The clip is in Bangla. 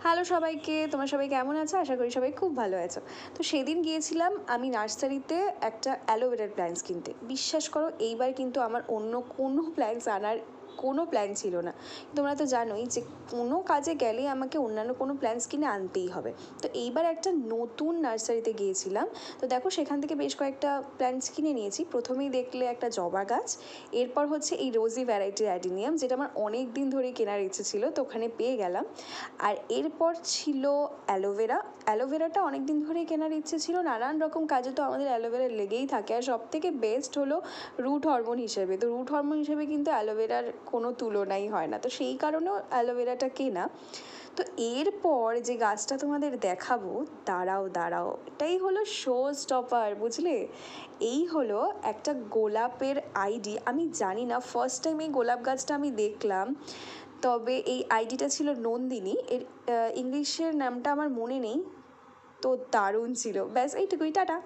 হ্যালো সবাইকে, তোমরা সবাই কেমন আছো? আশা করি সবাই খুব ভালো আছো। তো সেদিন গিয়েছিলাম আমি নার্সারিতে একটা অ্যালোভেরার প্ল্যান্টস কিনতে। বিশ্বাস করো এইবার কিন্তু আমার অন্য কোনো প্ল্যান্টস আনার কোনো প্ল্যান ছিল না। তোমরা তো জানোই যে কোনো কাজে গেলে আমাকে অন্যান্য কোনো প্ল্যান্টস কিনে আনতেই হবে। তো এইবার একটা নতুন নার্সারিতে গিয়েছিলাম। তো দেখো সেখান থেকে বেশ কয়েকটা প্ল্যান্টস কিনে নিয়েছি। প্রথমেই দেখলে একটা জবা গাছ, এরপর হচ্ছে এই রোজি ভ্যারাইটির অ্যাডিনিয়াম, যেটা আমার অনেক দিন ধরেই কেনার ইচ্ছে ছিল, তো ওখানে পেয়ে গেলাম। আর এরপর ছিল অ্যালোভেরাটা অনেক দিন ধরেই কেনার ইচ্ছে ছিল, নানান রকম কাজে তো আমাদের অ্যালোভেরা লেগেই থাকে। আর সব থেকে বেস্ট হলো রুট হরমোন হিসেবে, তো রুট হরমোন হিসেবে কিন্তু অ্যালোভেরার কোনো তুলনাই হয় না, তো সেই কারণেও অ্যালোভেরাটা কেনা। তো এরপর যে গাছটা তোমাদের দেখাবো, দাঁড়াও, এটাই হলো শো স্টপার, বুঝলে? এই হলো একটা গোলাপের আইডি। আমি জানি না, ফার্স্ট টাইম এই গোলাপ গাছটা আমি দেখলাম। তবে এই আইডিটা ছিল নন্দিনী, এর ইংলিশের নামটা আমার মনে নেই। তো দারুণ ছিল। ব্যাস এইটুকুই, টাটা।